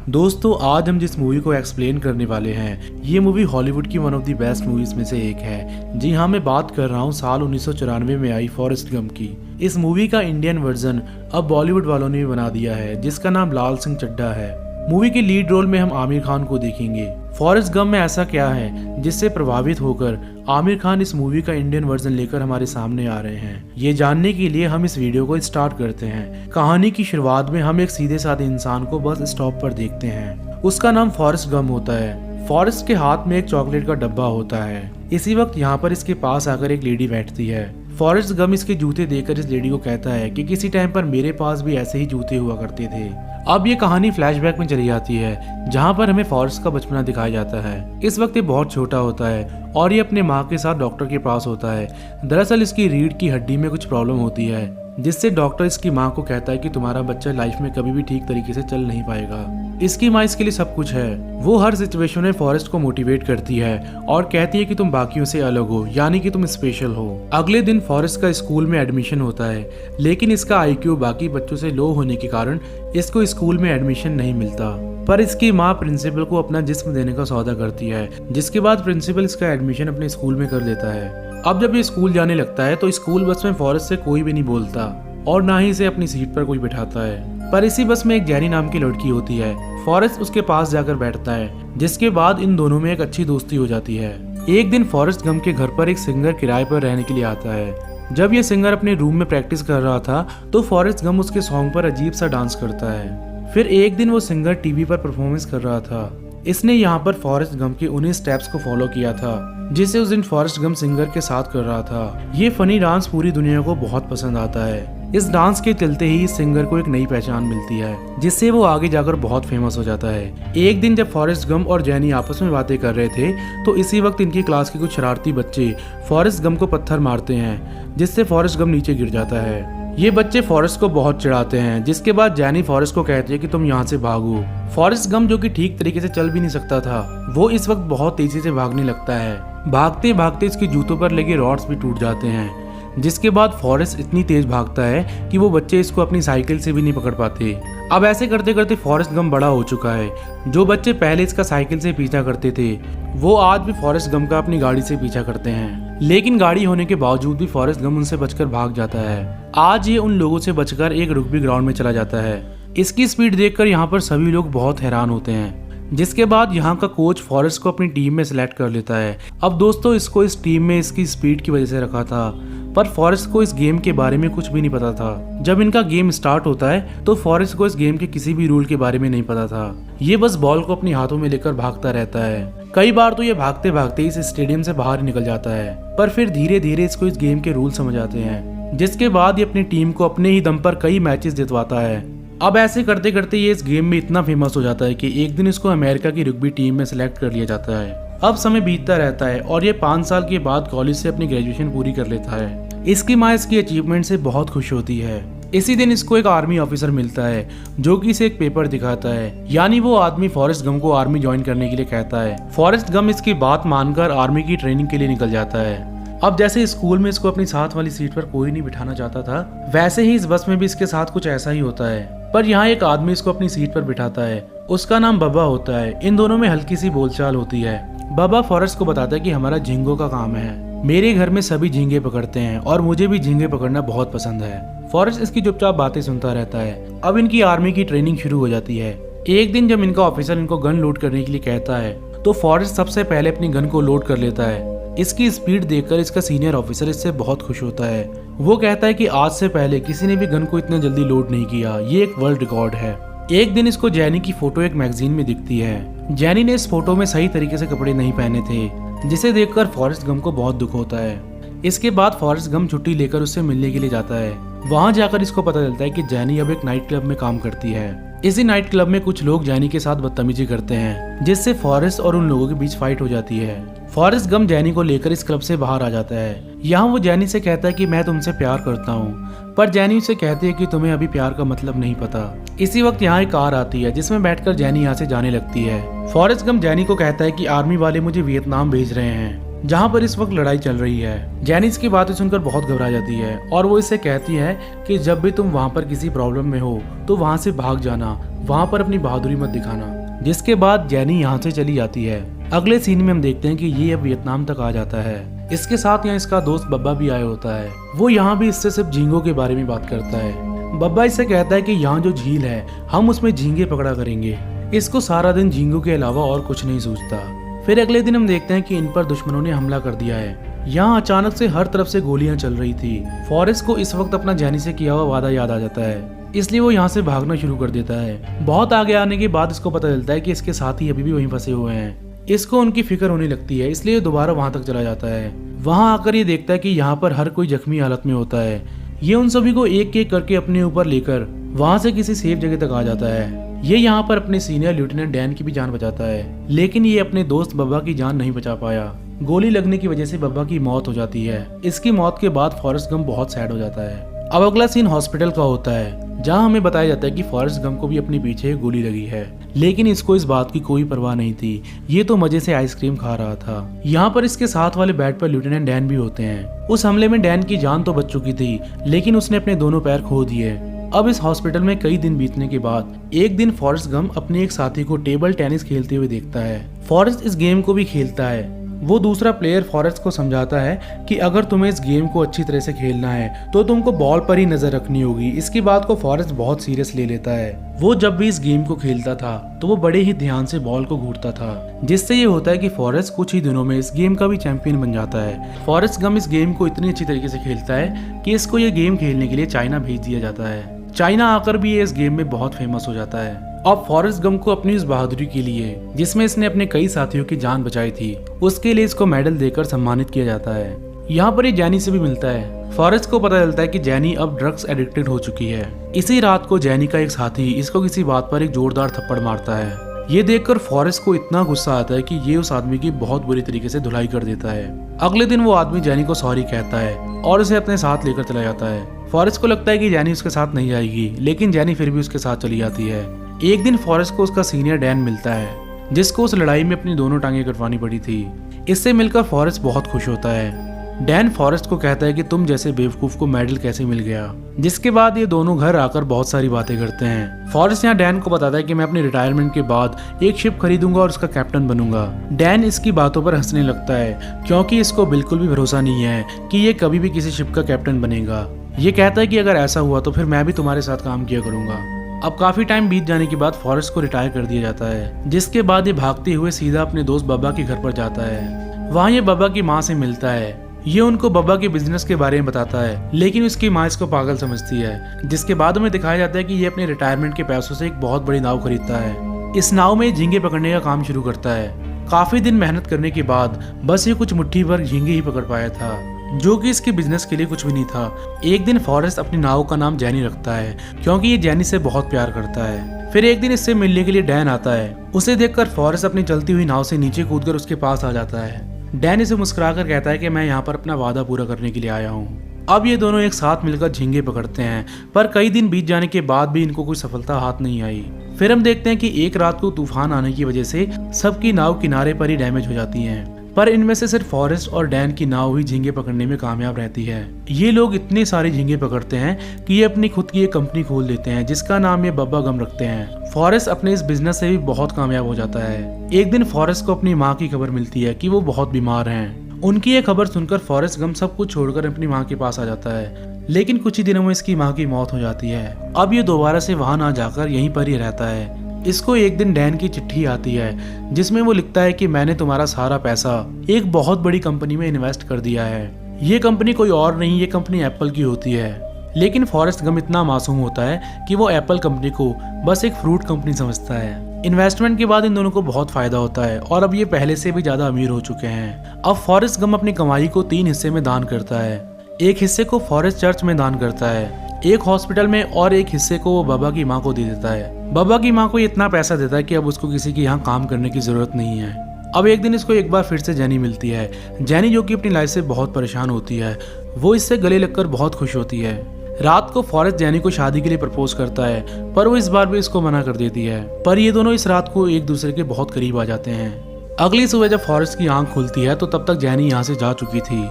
दोस्तों आज हम जिस मूवी को एक्सप्लेन करने वाले हैं ये मूवी हॉलीवुड की one of the best movies में से एक है। जी हाँ, मैं बात कर रहा हूँ साल 1994 में आई फॉरेस्ट गम की। इस मूवी का इंडियन वर्जन अब बॉलीवुड वालों ने भी बना दिया है जिसका नाम लाल सिंह चड्ढा है। मूवी के लीड रोल में हम आमिर खान को देखेंगे। फॉरेस्ट गम में ऐसा क्या है जिससे प्रभावित होकर आमिर खान इस मूवी का इंडियन वर्जन लेकर हमारे सामने आ रहे हैं, ये जानने के लिए हम इस वीडियो को स्टार्ट करते हैं। कहानी की शुरुआत में हम एक सीधे साधे इंसान को बस स्टॉप पर देखते हैं। उसका नाम फॉरेस्ट गम होता है। फॉरेस्ट के हाथ में एक चॉकलेट का डब्बा होता है। इसी वक्त यहाँ पर इसके पास आकर एक लेडी बैठती है। फॉरेस्ट गम इसके जूते देखकर इस लेडी को कहता है कि किसी टाइम पर मेरे पास भी ऐसे ही जूते हुआ करते थे। अब ये कहानी फ्लैशबैक में चली जाती है जहाँ पर हमें फॉरेस्ट का बचपना दिखाया जाता है। इस वक्त ये बहुत छोटा होता है और ये अपने माँ के साथ डॉक्टर के पास होता है। दरअसल इसकी रीढ़ की हड्डी में कुछ प्रॉब्लम होती है जिससे डॉक्टर इसकी माँ को कहता है कि तुम्हारा बच्चा लाइफ में कभी भी ठीक तरीके से चल नहीं पाएगा। इसकी माँ इसके लिए सब कुछ है। वो हर सिचुएशन में फॉरेस्ट को मोटिवेट करती है और कहती है कि तुम बाकियों से अलग हो, यानी कि तुम स्पेशल हो। अगले दिन फॉरेस्ट का स्कूल में एडमिशन होता है लेकिन इसका आईक्यू बाकी बच्चों से लो होने के कारण इसको स्कूल में एडमिशन नहीं मिलता। पर इसकी माँ प्रिंसिपल को अपना जिस्म देने का सौदा करती है जिसके बाद प्रिंसिपल इसका एडमिशन अपने स्कूल में कर देता है। अब जब ये स्कूल जाने लगता है तो स्कूल बस में फॉरेस्ट से कोई भी नहीं बोलता और ना ही इसे अपनी सीट पर कोई बिठाता है। पर इसी बस में एक जैनी नाम की लड़की होती है। फॉरेस्ट उसके पास जाकर बैठता है जिसके बाद इन दोनों में एक अच्छी दोस्ती हो जाती है। एक दिन फॉरेस्ट गम के घर पर एक सिंगर किराए पर रहने के लिए आता है। जब ये सिंगर अपने रूम में प्रैक्टिस कर रहा था तो फॉरेस्ट गम उसके सॉन्ग पर अजीब सा डांस करता है। फिर एक दिन वो सिंगर टीवी पर परफॉर्मेंस कर रहा था। इसने यहाँ पर फॉरेस्ट गम के उन्हीं स्टेप्स को फॉलो किया था जिसे उस दिन फॉरेस्ट गम सिंगर के साथ कर रहा था। ये फनी डांस पूरी दुनिया को बहुत पसंद आता है। इस डांस के चलते ही इस सिंगर को एक नई पहचान मिलती है जिससे वो आगे जाकर बहुत फेमस हो जाता है। एक दिन जब फॉरेस्ट गम और जैनी आपस में बातें कर रहे थे तो इसी वक्त इनकी क्लास के कुछ शरारती बच्चे फॉरेस्ट गम को पत्थर मारते हैं जिससे फॉरेस्ट गम नीचे गिर जाता है। ये बच्चे फॉरेस्ट को बहुत चिढ़ाते हैं जिसके बाद जैनी फॉरेस्ट को कहती है कि तुम यहाँ से भागो। फॉरेस्ट गम जो कि ठीक तरीके से चल भी नहीं सकता था वो इस वक्त बहुत तेजी से भागने लगता है। भागते भागते इसके जूतों पर लगे रॉड्स भी टूट जाते हैं जिसके बाद फॉरेस्ट इतनी तेज भागता है कि वो बच्चे इसको अपनी साइकिल से भी नहीं पकड़ पाते। अब ऐसे करते करते फॉरेस्ट गम बड़ा हो चुका है। जो बच्चे पहले इसका साइकिल से पीछा करते थे वो आज भी फॉरेस्ट गम का अपनी गाड़ी से पीछा करते हैं, लेकिन गाड़ी होने के बावजूद भी फॉरेस्ट गम उनसे बचकर भाग जाता है। आज ये उन लोगों से बचकर एक रग्बी ग्राउंड में चला जाता है। इसकी स्पीड देखकर यहाँ पर सभी लोग बहुत हैरान होते हैं जिसके बाद यहाँ का कोच फॉरेस्ट को अपनी टीम में सिलेक्ट कर लेता है। अब दोस्तों इसको इस टीम में इसकी स्पीड की वजह से रखा था पर फॉरेस्ट को इस गेम के बारे में कुछ भी नहीं पता था। जब इनका गेम स्टार्ट होता है तो फॉरेस्ट को इस गेम के किसी भी रूल के बारे में नहीं पता था। ये बस बॉल को अपने हाथों में लेकर भागता रहता है। कई बार तो ये भागते भागते इस स्टेडियम से बाहर निकल जाता है पर फिर धीरे धीरे इसको इस गेम के रूल समझ आते हैं जिसके बाद ये अपनी टीम को अपने ही दम पर कई मैचेस जितवाता है। अब ऐसे करते करते ये इस गेम में इतना फेमस हो जाता है कि एक दिन इसको अमेरिका की रग्बी टीम में सिलेक्ट कर लिया जाता है। अब समय बीतता रहता है और ये 5 साल के बाद कॉलेज से अपनी ग्रेजुएशन पूरी कर लेता है। इसकी माँ इसकी अचीवमेंट से बहुत खुश होती है। इसी दिन इसको एक आर्मी ऑफिसर मिलता है जो कि इसे एक पेपर दिखाता है, यानी वो आदमी फॉरेस्ट गम को आर्मी ज्वाइन करने के लिए कहता है। फॉरेस्ट गम इसकी बात मानकर आर्मी की ट्रेनिंग के लिए निकल जाता है। अब जैसे स्कूल में इसको अपनी साथ वाली सीट पर कोई नहीं बिठाना चाहता था वैसे ही इस बस में भी इसके साथ कुछ ऐसा ही होता है। पर यहाँ एक आदमी इसको अपनी सीट पर बिठाता है। उसका नाम बब्बा होता है। इन दोनों में हल्की सी बोलचाल होती है। बब्बा फॉरेस्ट को बताता है कि हमारा झींगों का काम है। मेरे घर में सभी झींगे पकड़ते हैं और मुझे भी झींगे पकड़ना बहुत पसंद है। फॉरेस्ट इसकी चुपचाप बातें सुनता रहता है। अब इनकी आर्मी की ट्रेनिंग शुरू हो जाती है। एक दिन जब इनका ऑफिसर इनको गन लोड करने के लिए कहता है तो फॉरेस्ट सबसे पहले अपनी गन को लोड कर लेता है। इसकी स्पीड देखकर इसका सीनियर ऑफिसर इससे बहुत खुश होता है। वो कहता है कि आज से पहले किसी ने भी गन को इतने जल्दी लोड नहीं किया, ये एक वर्ल्ड रिकॉर्ड है। एक दिन इसको जैनी की फोटो एक मैगजीन में दिखती है। जैनी ने इस फोटो में सही तरीके से कपड़े नहीं पहने थे जिसे देखकर फॉरेस्ट गम को बहुत दुख होता है। इसके बाद फॉरेस्ट गम छुट्टी लेकर उससे मिलने के लिए जाता है। वहां जाकर इसको पता चलता है कि जैनी अब एक नाइट क्लब में काम करती है। इसी नाइट क्लब में कुछ लोग जैनी के साथ बदतमीजी करते हैं जिससे फॉरेस्ट और उन लोगों के बीच फाइट हो जाती है। फॉरेस्ट गम जैनी को लेकर इस क्लब से बाहर आ जाता है। यहाँ वो जैनी से कहता है कि मैं तुमसे प्यार करता हूँ, पर जैनी उसे कहती है कि तुम्हें अभी प्यार का मतलब नहीं पता। इसी वक्त यहाँ एक कार आती है जिसमें बैठकर जैनी यहाँ से जाने लगती है। फॉरेस्ट गम जैनी को कहता है कि आर्मी वाले मुझे वियतनाम भेज रहे हैं जहाँ पर इस वक्त लड़ाई चल रही है। जैनी इसकी बातें सुनकर बहुत घबरा जाती है और वो इससे कहती है कि जब भी तुम वहाँ पर किसी प्रॉब्लम में हो तो वहाँ से भाग जाना, वहाँ पर अपनी बहादुरी मत दिखाना। जिसके बाद जैनी यहाँ से चली जाती है। अगले सीन में हम देखते हैं कि ये अब वियतनाम तक आ जाता है। इसके साथ यहाँ इसका दोस्त बब्बा भी आया होता है। वो यहाँ भी इससे सिर्फ झींगों के बारे में बात करता है। बब्बा इससे कहता है कि यहाँ जो झील है हम उसमें झींगे पकड़ा करेंगे। इसको सारा दिन झींगों के अलावा और कुछ नहीं सूझता। फिर अगले दिन हम देखते हैं कि इन पर दुश्मनों ने हमला कर दिया है। यहाँ अचानक से हर तरफ से गोलियां चल रही थी। फॉरेस्ट को इस वक्त अपना जैनी से किया हुआ वादा याद आ जाता है, इसलिए वो यहाँ से भागना शुरू कर देता है। बहुत आगे आने के बाद इसको पता चलता है कि इसके साथी अभी भी वहीं फंसे हुए हैं। इसको उनकी फिक्र होने लगती है, इसलिए दोबारा वहां तक चला जाता है। वहां आकर ये देखता है कि यहाँ पर हर कोई जख्मी हालत में होता है। ये उन सभी को एक एक करके अपने ऊपर लेकर वहां से किसी सेफ जगह तक आ जाता है। ये यहाँ पर अपने सीनियर लेफ्टिनेंट डैन की भी जान बचाता है, लेकिन ये अपने दोस्त बब्बा की जान नहीं बचा पाया। गोली लगने की वजह से बब्बा की मौत हो जाती है। इसकी मौत के बाद फॉरेस्ट गम बहुत सैड हो जाता है। अब अगला सीन हॉस्पिटल का होता है, जहाँ हमें बताया जाता है कि फॉरेस्ट गम को भी अपने पीछे गोली लगी है, लेकिन इसको इस बात की कोई परवाह नहीं थी। ये तो मजे से आइसक्रीम खा रहा था। यहाँ पर इसके साथ वाले बेड पर लेफ्टिनेंट डैन भी होते हैं। उस हमले में डैन की जान तो बच चुकी थी, लेकिन उसने अपने दोनों पैर खो दिए। अब इस हॉस्पिटल में कई दिन बीतने के बाद एक दिन फॉरेस्ट गम अपने एक साथी को टेबल टेनिस खेलते हुए देखता है। फॉरेस्ट इस गेम को भी खेलता है। वो दूसरा प्लेयर फॉरेस्ट को समझाता है कि अगर तुम्हें इस गेम को अच्छी तरह से खेलना है तो तुमको बॉल पर ही नजर रखनी होगी। इसकी बात को फॉरेस्ट बहुत सीरियस ले लेता है। वो जब भी इस गेम को खेलता था तो वो बड़े ही ध्यान से बॉल को घूरता था, जिससे ये होता है कि फॉरेस्ट कुछ ही दिनों में इस गेम का भी चैंपियन बन जाता है। फॉरेस्ट गम इस गेम को इतनी अच्छी तरीके से खेलता है कि इसको ये गेम खेलने के लिए चाइना भेज दिया जाता है। चाइना आकर भी ये इस गेम में बहुत फेमस हो जाता है। अब फॉरेस्ट गम को अपनी उस बहादुरी के लिए, जिसमें इसने अपने कई साथियों की जान बचाई थी, उसके लिए इसको मेडल देकर सम्मानित किया जाता है। यहाँ पर ये जैनी से भी मिलता है। फॉरेस्ट को पता चलता है कि जैनी अब ड्रग्स एडिक्टेड हो चुकी है। इसी रात को जैनी का एक साथी इसको किसी बात पर एक जोरदार थप्पड़ मारता है। ये देखकर फॉरेस्ट को इतना गुस्सा आता है कि ये उस आदमी की बहुत बुरी तरीके से धुलाई कर देता है। अगले दिन वो आदमी जैनी को सॉरी कहता है और उसे अपने साथ लेकर चला जाता है। फॉरेस्ट को लगता है कि जैनी उसके साथ नहीं आएगी, लेकिन जैनी फिर भी उसके साथ चली जाती है। एक दिन फॉरेस्ट को उसका सीनियर डैन मिलता है, जिसको उस लड़ाई में अपनी दोनों टांगें कटवानी पड़ी थी। इससे मिलकर फॉरेस्ट बहुत खुश होता है। डैन फॉरेस्ट को कहता है कि तुम जैसे बेवकूफ को मेडल कैसे मिल गया। जिसके बाद ये दोनों घर आकर बहुत सारी बातें करते हैं। फॉरेस्ट यहाँ डैन को बताता है कि मैं अपनी रिटायरमेंट के बाद एक शिप खरीदूंगा और उसका कैप्टन बनूंगा। डैन इसकी बातों पर हंसने लगता है, क्योंकि इसको बिल्कुल भी भरोसा नहीं है कि ये कभी भी किसी शिप का कैप्टन बनेगा। ये कहता है कि अगर ऐसा हुआ तो फिर मैं भी तुम्हारे साथ काम किया करूंगा। अब काफी टाइम बीत जाने के बाद फॉरेस्ट को रिटायर कर दिया जाता है, जिसके बाद ये भागते हुए सीधा अपने दोस्त बब्बा के घर पर जाता है। वहाँ ये बब्बा की माँ से मिलता है। ये उनको बब्बा के बिजनेस के बारे में बताता है, लेकिन उसकी माँ इसको पागल समझती है। जिसके बाद हमें दिखाया जाता है कि ये अपने रिटायरमेंट के पैसों से एक बहुत बड़ी नाव खरीदता है। इस नाव में झींगे पकड़ने का काम शुरू करता है। काफी दिन मेहनत करने के बाद बस ये कुछ मुट्ठी भर झींगे ही पकड़ पाया था, जो कि इसके बिजनेस के लिए कुछ भी नहीं था। एक दिन फॉरेस्ट अपनी नाव का नाम जैनी रखता है, क्योंकि ये जैनी से बहुत प्यार करता है। फिर एक दिन इससे मिलने के लिए डैन आता है। उसे देखकर फॉरेस्ट अपनी चलती हुई नाव से नीचे कूदकर उसके पास आ जाता है। डैन इसे मुस्कुराकर कहता है कि मैं यहाँ पर अपना वादा पूरा करने के लिए आया हूँ। अब ये दोनों एक साथ मिलकर झींगे पकड़ते हैं, पर कई दिन बीत जाने के बाद भी इनको कोई सफलता हाथ नहीं आई। फिर हम देखते हैं कि एक रात को तूफान आने की वजह से सबकी नाव किनारे पर ही डैमेज हो जाती है, पर इनमें से सिर्फ फॉरेस्ट और डैन की नाव ही झींगे पकड़ने में कामयाब रहती है। ये लोग इतने सारे झींगे पकड़ते हैं कि ये अपनी खुद की एक कंपनी खोल देते हैं, जिसका नाम ये बब्बा गम रखते हैं। फॉरेस्ट अपने इस बिजनेस से भी बहुत कामयाब हो जाता है। एक दिन फॉरेस्ट को अपनी माँ की खबर मिलती है कि वो बहुत बीमार हैं। उनकी ये खबर सुनकर फॉरेस्ट गम सब कुछ छोड़कर अपनी माँ के पास आ जाता है, लेकिन कुछ ही दिनों में इसकी माँ की मौत हो जाती है। अब ये दोबारा से वहां ना जाकर यहीं पर ही रहता है। इसको एक दिन डैन की चिट्ठी आती है, जिसमें वो लिखता है कि मैंने तुम्हारा सारा पैसा एक बहुत बड़ी कंपनी में इन्वेस्ट कर दिया है। ये कंपनी कोई और नहीं, ये कंपनी एप्पल की होती है। लेकिन फॉरेस्ट गम इतना मासूम होता है कि वो एप्पल कंपनी को बस एक फ्रूट कंपनी समझता है। इन्वेस्टमेंट के बाद इन दोनों को बहुत फायदा होता है और अब ये पहले से भी ज्यादा अमीर हो चुके हैं। अब फॉरेस्ट गम अपनी कमाई को 3 हिस्से में दान करता है। एक हिस्से को फॉरेस्ट चर्च में दान करता है, एक हॉस्पिटल में, और एक हिस्से को वो बाबा की माँ को दे देता है। बाबा की माँ को इतना पैसा देता है कि अब उसको किसी के यहाँ काम करने की जरूरत नहीं है। अब एक दिन इसको एक बार फिर से जैनी मिलती है। जैनी, जो कि अपनी लाइफ से बहुत परेशान होती है, वो इससे गले लगकर बहुत खुश होती है। रात को फॉरेस्ट जैनी को शादी के लिए प्रपोज करता है, पर वो इस बार भी इसको मना कर देती है। पर ये दोनों इस रात को एक दूसरे के बहुत करीब आ जाते हैं। अगली सुबह जब फॉरेस्ट की आंख खुलती है तो तब तक जैनी यहाँ से जा चुकी थी।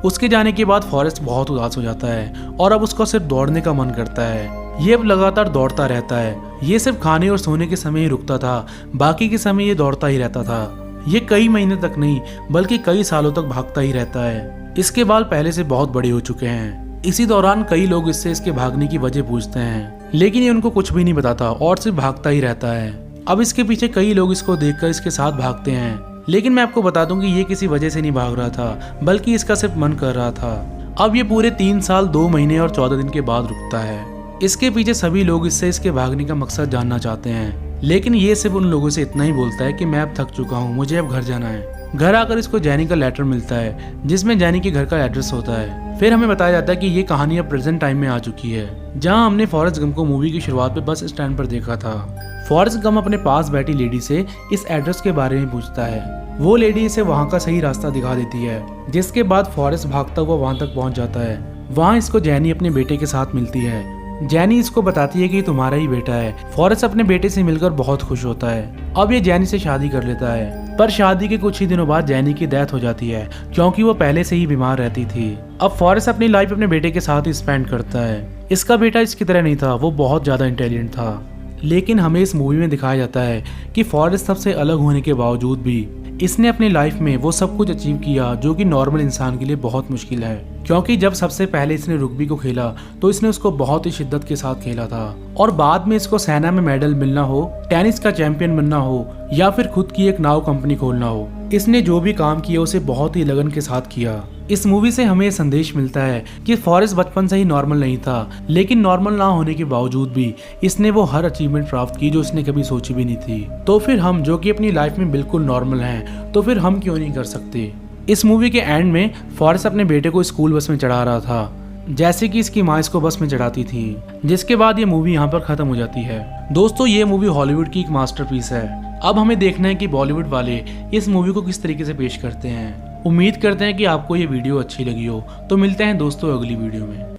उसके जाने के बाद फॉरेस्ट बहुत उदास हो जाता है और अब उसको सिर्फ दौड़ने का मन करता है। ये अब लगातार दौड़ता रहता है। ये सिर्फ खाने और सोने के समय ही रुकता था, बाकी के समय ये दौड़ता ही रहता था। ये कई महीने तक नहीं बल्कि कई सालों तक भागता ही रहता है। इसके बाल पहले से बहुत बड़े हो चुके हैं। इसी दौरान कई लोग इससे इसके भागने की वजह पूछते हैं, लेकिन ये उनको कुछ भी नहीं बताता और सिर्फ भागता ही रहता है। अब इसके पीछे कई लोग इसको देखकर इसके साथ भागते हैं, लेकिन मैं आपको बता दूं कि ये किसी वजह से नहीं भाग रहा था, बल्कि इसका सिर्फ मन कर रहा था। अब ये पूरे 3 साल 2 महीने और 14 दिन के बाद रुकता है। इसके पीछे सभी लोग इससे इसके भागने का मकसद जानना चाहते हैं, लेकिन ये सिर्फ उन लोगों से इतना ही बोलता है कि मैं अब थक चुका हूँ, मुझे अब घर जाना है। घर आकर इसको जैनी का लेटर मिलता है जिसमें जैनी के घर का एड्रेस होता है। फिर हमें बताया जाता है कि ये कहानी अब प्रेजेंट टाइम में आ चुकी है, जहाँ हमने फॉरेस्ट गंप को मूवी की शुरुआत में बस स्टैंड पर देखा था। फॉरेस्ट गंप अपने पास बैठी लेडी से इस एड्रेस के बारे में पूछता है। वो लेडी इसे वहाँ का सही रास्ता दिखा देती है, जिसके बाद फॉरेस्ट भागता हुआ वहाँ तक पहुँच जाता है। वहाँ इसको जैनी अपने बेटे के साथ मिलती है। जैनी इसको बताती है कि तुम्हारा ही बेटा है। फॉरेस्ट अपने बेटे से मिलकर बहुत खुश होता है। अब ये जैनी से शादी कर लेता है, पर शादी के कुछ ही दिनों बाद जैनी की डेथ हो जाती है क्योंकि वो पहले से ही बीमार रहती थी। अब फॉरेस्ट अपनी लाइफ अपने बेटे के साथ ही स्पेंड करता है। इसका बेटा इसकी तरह नहीं था, वो बहुत ज्यादा इंटेलिजेंट था, लेकिन हमें इस मूवी में दिखाया जाता है कि फॉरेस्ट सबसे अलग होने के बावजूद भी इसने अपनी लाइफ में वो सब कुछ अचीव किया जो कि नॉर्मल इंसान के लिए बहुत मुश्किल है। क्योंकि जब सबसे पहले इसने रुग्बी को खेला तो इसने उसको बहुत ही शिद्दत के साथ खेला था, और बाद में इसको सेना में मेडल मिलना हो, टेनिस का चैंपियन बनना हो या फिर खुद की एक नाव कंपनी खोलना हो, इसने जो भी काम किया उसे बहुत ही लगन के साथ किया। इस मूवी से हमें संदेश मिलता है कि फॉरेस्ट बचपन से ही नॉर्मल नहीं था, लेकिन नॉर्मल ना होने के बावजूद भी इसने वो हर अचीवमेंट प्राप्त की जो इसने कभी सोची भी नहीं थी। तो फिर हम जो कि अपनी लाइफ में बिल्कुल नॉर्मल हैं, तो फिर हम क्यों नहीं कर सकते। इस मूवी के एंड में फॉरेस्ट अपने बेटे को स्कूल बस में चढ़ा रहा था, जैसे कि इसकी माँ इसको बस में चढ़ाती थी, जिसके बाद ये मूवी यहाँ पर खत्म हो जाती है। दोस्तों, ये मूवी हॉलीवुड की एक मास्टरपीस है। अब हमें देखना है कि बॉलीवुड वाले इस मूवी को किस तरीके से पेश करते हैं। उम्मीद करते हैं कि आपको ये वीडियो अच्छी लगी हो। तो मिलते हैं दोस्तों अगली वीडियो में।